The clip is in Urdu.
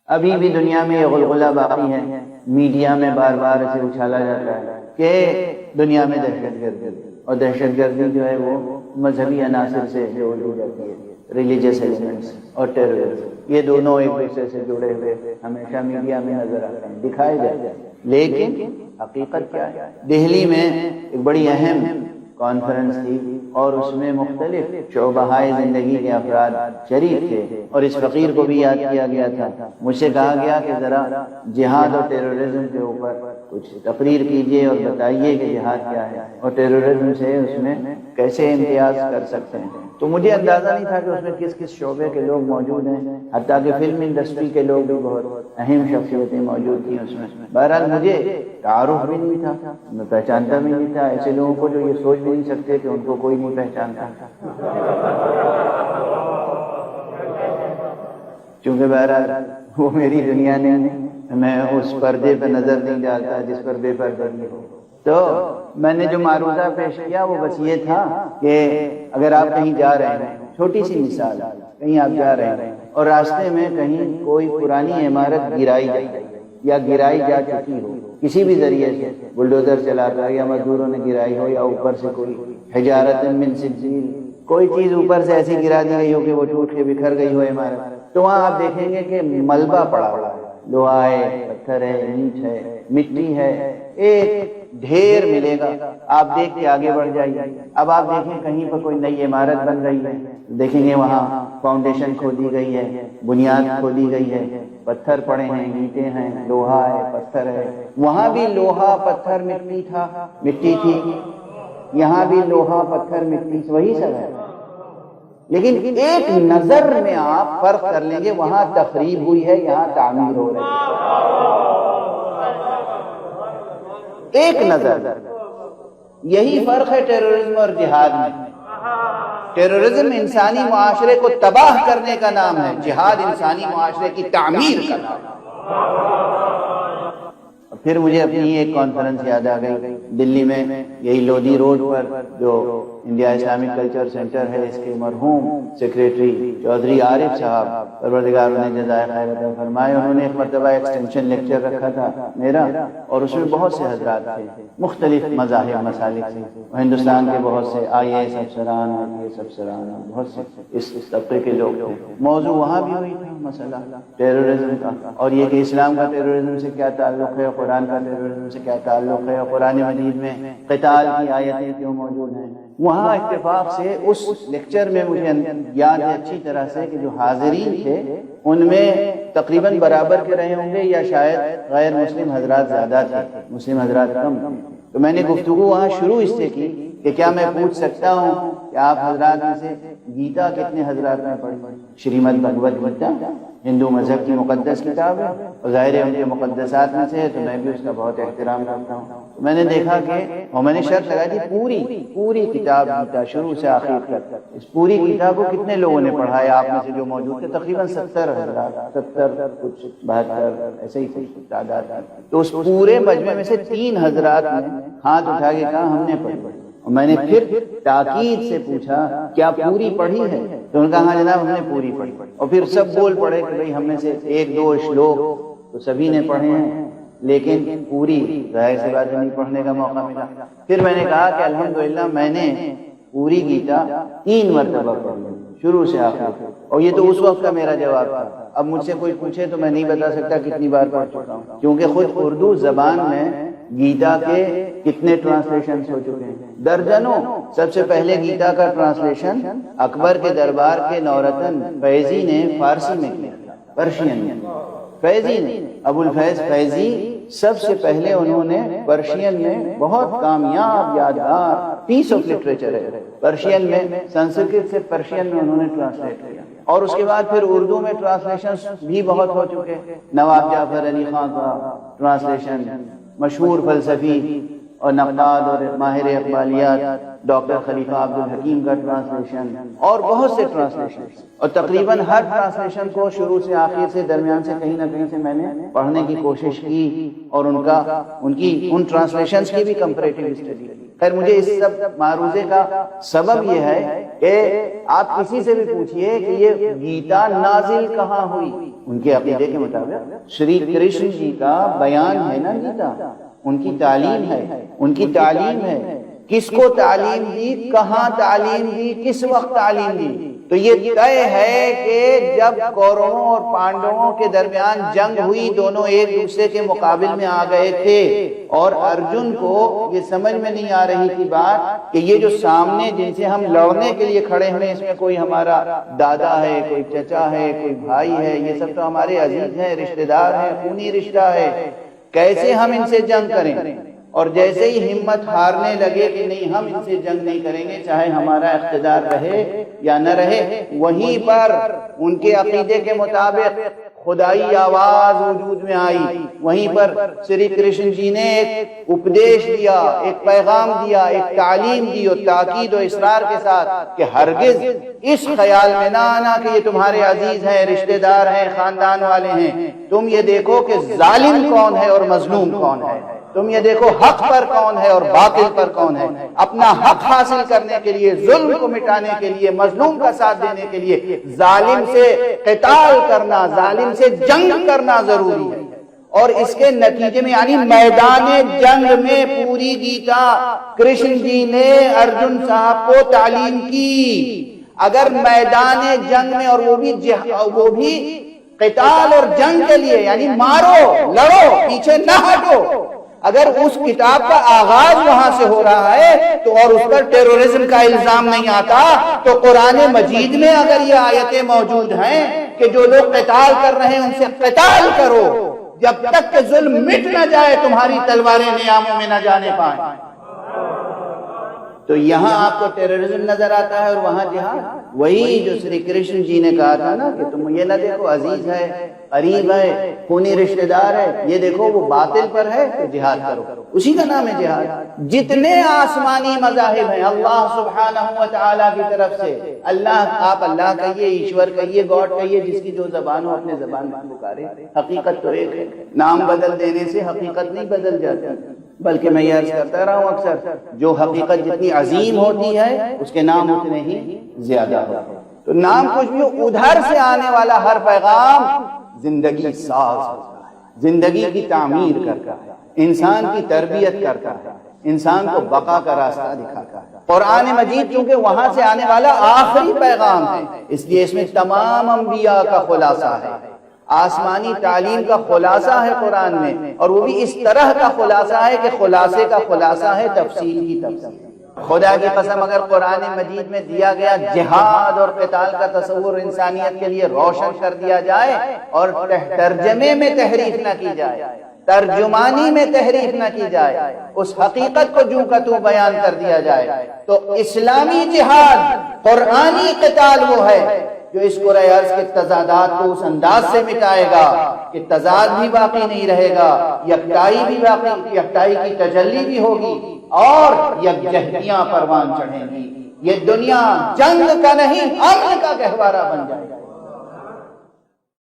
ابھی بھی دنیا میں یہ غلغلہ باقی ہے، میڈیا میں بار بار اسے اچھالا جاتا ہے کہ دنیا میں دہشت گردی، اور دہشت گردی جو ہے وہ مذہبی عناصر سے جوڑ دی جاتی ہے، ریلیجیس ایلیمنٹس اور ٹیررزم، یہ دونوں ایک دوسرے سے جڑے ہوئے ہمیشہ میڈیا میں نظر آتے ہیں، دکھائے جاتے ہیں، لیکن حقیقت کیا ہے؟ دہلی میں ایک بڑی اہم کانفرنس تھی اور اس میں مختلف شعبہائے زندگی کے افراد شریک تھے، اور اس فقیر کو بھی یاد کیا گیا تھا۔ مجھ سے کہا گیا کہ ذرا جہاد اور ٹیررزم کے اوپر کچھ تقریر کیجیے اور بتائیے کہ جہاد کیا ہے اور ٹیررزم سے اس میں کیسے امتیاز کر سکتے ہیں۔ تو مجھے اندازہ نہیں تھا کہ اس میں کس کس شعبے کے لوگ موجود ہیں، حتیٰ کہ فلم انڈسٹری کے لوگ بھی بہت اہم شخصیتیں موجود تھیں اس میں۔ بہرحال مجھے تعارف بھی نہیں تھا، میں پہچانتا بھی نہیں تھا ایسے لوگوں کو جو یہ سوچ بھی نہیں سکتے کہ ان کو کوئی نہیں پہچانتا، چونکہ بہرحال وہ میری دنیا نہیں، میں اس پردے پہ نظر نہیں ڈالتا جس پر بے پردگی ہو۔ تو میں نے جو معروضہ پیش کیا وہ بس یہ تھا کہ اگر آپ کہیں جا رہے ہیں، چھوٹی سی مثال، کہیں آپ جا رہے ہیں اور راستے میں کہیں کوئی پرانی عمارت گرائی جائے یا گرائی جا چکی ہو کسی بھی ذریعے سے، بلڈوزر چلا کر یا مزدوروں نے گرائی ہو یا اوپر سے کوئی حجارت من سجیل، کوئی چیز اوپر سے ایسی گرا دی گئی ہو کہ وہ ٹوٹ کے بکھر گئی ہو عمارت، تو وہاں آپ دیکھیں گے کہ ملبہ پڑا ہوا ہے، لوہا ہے، پتھر ہے، اینٹ ہے، مٹی ہے، ایک ڈھیر ملے گا، آپ دیکھ کے آگے بڑھ جائیے۔ اب آپ دیکھیں کہیں پر کوئی نئی عمارت بن رہی ہے، دیکھیں گے وہاں فاؤنڈیشن کھودی گئی ہے، بنیاد کھودی گئی ہے، پتھر پڑے ہیں، اینٹیں ہیں، لوہا ہے، پتھر ہے، وہاں بھی لوہا پتھر مٹی تھا، مٹی تھی، یہاں بھی لوہا پتھر مٹی، وہی سب ہے، لیکن ایک نظر میں آپ فرق کر لیں گے، وہاں تخریب ہوئی ہے، یہاں تعمیر ہو رہی ہے، ایک نظر۔ یہی فرق ہے ٹیررزم اور جہاد میں۔ ٹیررزم انسانی معاشرے کو تباہ کرنے کا نام ہے، جہاد انسانی معاشرے کی تعمیر کا نام ہے۔ پھر مجھے اپنی ایک کانفرنس یاد آ گئی دلی میں، یہی لودھی روڈ پر جو انڈیا اسلامک کلچر سینٹر ہے، اس کے مرحوم سیکریٹری چودھری عارف صاحب پروردگار انہیں جزائے خیر عطا فرمائے، انہوں نے ایک مرتبہ ایکسٹینشن لیکچر رکھا تھا میرا، اور اس میں بہت سے حضرات تھے، مختلف مذاہب مسالک سے، ہندوستان کے بہت سے IAS افسران، IPS افسران، بہت سے اس طبقے کے لوگ تھے۔ موضوع وہاں بھی ہوئی تھا مسئلہ ٹیررزم کا، اور یہ کہ اسلام کا ٹیررزم سے کیا تعلق ہے، قرآن کا ٹیررزم سے کیا تعلق ہے، اور قرآن مجید میں قتال کی آیتیں کیوں موجود ہیں۔ وہاں اتفاق سے اس لیکچر میں مجھے یاد ہے اچھی طرح سے کہ جو حاضرین تھے ان میں تقریباً برابر کے رہے ہوں گے یا شاید غیر مسلم حضرات زیادہ تھے، مسلم حضرات کم تھے۔ تو میں نے گفتگو وہاں شروع اس سے کی کہ کیا میں پوچھ سکتا ہوں کہ آپ حضرات میں سے گیتا کتنے حضرات میں پڑھی؟ شریمد بھگوت گیتا ہندو مذہب کی مقدس کتاب ہے، اور ظاہر ہے ان کے مقدسات میں سے ہے، تو میں بھی اس کا بہت احترام کرتا ہوں۔ میں نے دیکھا کہ، اور میں نے شرط لگائی تھی پوری کتاب گیتا شروع سے آخر تک، اس پوری کتاب کو کتنے لوگوں نے پڑھا ہے آپ میں سے جو موجود تھے؟ تقریباً 70 حضرات، 70 کچھ 72 ایسے ہی تعداد۔ تو اس پورے مجمع میں سے 3 حضرات نے ہاتھ اٹھا کے کہا ہم نے پڑھی، اور میں نے پھر تاکید سے پوچھا کیا پوری پڑھی ہے؟ تو انہوں نے کہا ہاں جناب ہم نے پوری پڑھی، اور پھر سب بول پڑے کہ بھئی ہم میں سے 1-2 شلوک تو سبھی نے پڑھے ہیں، لیکن پوری ظاہر سی بات نہیں پڑھنے کا موقع ملا۔ پھر میں نے کہا کہ الحمدللہ میں نے پوری گیتا 3 مرتبہ پڑھ لی، شروع سے آخر، اور یہ تو اس وقت کا میرا جواب تھا۔ اب مجھ سے کوئی پوچھے تو میں نہیں بتا سکتا کتنی بار پڑھ چکا ہوں، کیونکہ خود اردو زبان میں گیتا کے کتنے ٹرانسلیشنز ہو چکے ہیں، درجنوں۔ سب سے پہلے گیتا کا ٹرانسلیشن اکبر کے دربار کے نورتن فیضی نے فارسی میں کیا، پرشین میں، فیضی نے، ابو الفیض فیضی سب سے پہلے انہوں نے پرشین میں بہت کامیاب یادگار پیس آف لٹریچر ہے، پرشین میں، سنسکرت سے پرشین میں انہوں نے ٹرانسلیٹ کیا، اور اس کے بعد پھر اردو میں ٹرانسلیشنز بھی بہت ہو چکے، نواب جعفر علی خان کا ٹرانسلیشن، مشہور فلسفی اور نقاد اور ماہر اقبالیات ڈاکٹر خلیفہ عبدالحکیم کا ٹرانسلیشن، اور بہت سے ٹرانسلیشن، اور تقریباً ہر ٹرانسلیشن کو شروع سے آخر سے درمیان سے کہیں نہ کہیں سے میں نے پڑھنے کی کوشش کی، اور ان ٹرانسلیشنز کی بھی کمپیریٹیو اسٹڈی کی۔ خیر مجھے اس سب معروضے کا سبب یہ ہے کہ آپ کسی سے بھی پوچھئے کہ یہ گیتا نازل کہاں ہوئی، ان کے عقیدے کے مطابق شری کرشن جی کا بیان ہے نا گیتا، ان کی تعلیم ہے، ان کی تعلیم ہے، کس کو تعلیم دی، کہاں تعلیم دی، کس وقت تعلیم دی۔ تو یہ طے ہے کہ جب کوروں اور پانڈووں کے درمیان جنگ ہوئی، دونوں ایک دوسرے کے مقابل میں آ گئے تھے، اور ارجن کو یہ سمجھ میں نہیں آ رہی تھی بات کہ یہ جو سامنے جن سے ہم لڑنے کے لیے کھڑے ہوئے، اس میں کوئی ہمارا دادا ہے، کوئی چچا ہے، کوئی بھائی ہے، یہ سب تو ہمارے عزیز ہیں، رشتہ دار ہیں، خونی رشتہ ہے، کیسے ہم ان سے جنگ کریں؟ اور جیسے ہی ہمت ہارنے لگے کہ نہیں ہم ان سے جنگ نہیں کریں گے چاہے ہمارا اقتدار رہے یا نہ رہے، وہیں پر ان کے عقیدے کے مطابق خدائی آواز وجود میں آئی، وہیں پر شری کرشن جی نے ایک اپدیش دیا، ایک پیغام دیا، ایک تعلیم دی اور تاکید و اصرار کے ساتھ کہ ہرگز اس خیال میں نہ آنا کہ یہ تمہارے عزیز ہیں، رشتہ دار ہیں، خاندان والے ہیں، تم یہ دیکھو کہ ظالم کون ہے اور مظلوم کون ہے، تم یہ دیکھو حق پر کون ہے اور باطل پر کون ہے، اپنا حق حاصل کرنے کے لیے، ظلم کو مٹانے کے لیے، مظلوم کا ساتھ دینے کے لیے ظالم سے قتال کرنا، ظالم سے جنگ کرنا ضروری ہے۔ اور اس کے نتیجے میں یعنی میدان جنگ میں پوری گیتا کرشن جی نے ارجن صاحب کو تعلیم کی۔ اگر میدان جنگ میں، اور وہ بھی قتال اور جنگ کے لیے، یعنی مارو لڑو پیچھے نہ ہٹو، اگر اس کتاب کا آغاز وہاں سے ہو رہا ہے تو اور اس پر ٹیرورزم کا الزام نہیں آتا، تو قرآن مجید میں اگر یہ آیتیں موجود ہیں کہ جو لوگ قتال کر رہے ہیں ان سے قتال کرو جب تک کہ ظلم مٹ نہ جائے، تمہاری تلواریں نیاموں میں نہ جانے پائیں، تو یہاں آپ کو ٹیررزم نظر آتا ہے اور وہاں جہاد۔ وہی جو شری کرشن جی نے کہا تھا نا کہ تم یہ نہ دیکھو عزیز ہے، قریب ہے، خونی رشتہ دار ہے، یہ دیکھو وہ باطل پر ہے تو جہاد کرو، اسی کا نام ہے جہاد۔ جتنے آسمانی مذاہب ہیں اللہ سبحانہ و تعالیٰ کی طرف سے، آپ اللہ کہیے، ایشور کہیے، گاڈ کہیے، جس کی جو زبان ہو اپنے زبان میں پکارے، حقیقت تو ایک ہے۔ نام بدل دینے سے حقیقت نہیں بدل جاتی، بلکہ میں یہ عرض کرتا رہا ہوں اکثر، جو حقیقت جتنی عظیم ہوتی ہے اس کے نام اتنے ہی زیادہ ہوتے ہیں۔ تو نام کچھ بھی، ادھر سے آنے والا ہر پیغام زندگی ساز ہوتا ہے، زندگی کی تعمیر کرتا ہے، انسان کی تربیت کرتا ہے، انسان کو بقا کا راستہ دکھاتا ہے۔ قرآن مجید چونکہ وہاں سے آنے والا آخری پیغام ہے، اس لیے اس میں تمام انبیاء کا خلاصہ ہے، آسمانی تعلیم کا خلاصہ ہے قرآن میں، اور وہ بھی اس طرح کا خلاصہ ہے کہ خلاصے کا خلاصہ ہے تفصیل کی تفصیل۔ خدا کی قسم اگر قرآن مجید میں دیا گیا جہاد اور قتال کا تصور انسانیت کے لیے روشن کر دیا جائے اور ترجمے میں تحریف نہ کی جائے، ترجمانی میں تحریف نہ کی جائے، اس حقیقت کو جوں کا توں بیان کر دیا جائے، تو اسلامی جہاد قرآنی قتال وہ ہے جو اس قرآن عرض کے تضادات کو اس انداز سے مٹائے گا کہ تضاد بھی باقی نہیں رہے گا، یکتائی بھی باقی، یکتائی کی تجلی بھی ہوگی اور یکجہتیاں پروان چڑھیں گی۔ یہ دنیا جنگ کا نہیں، امن کا گہوارہ بن جائے گا۔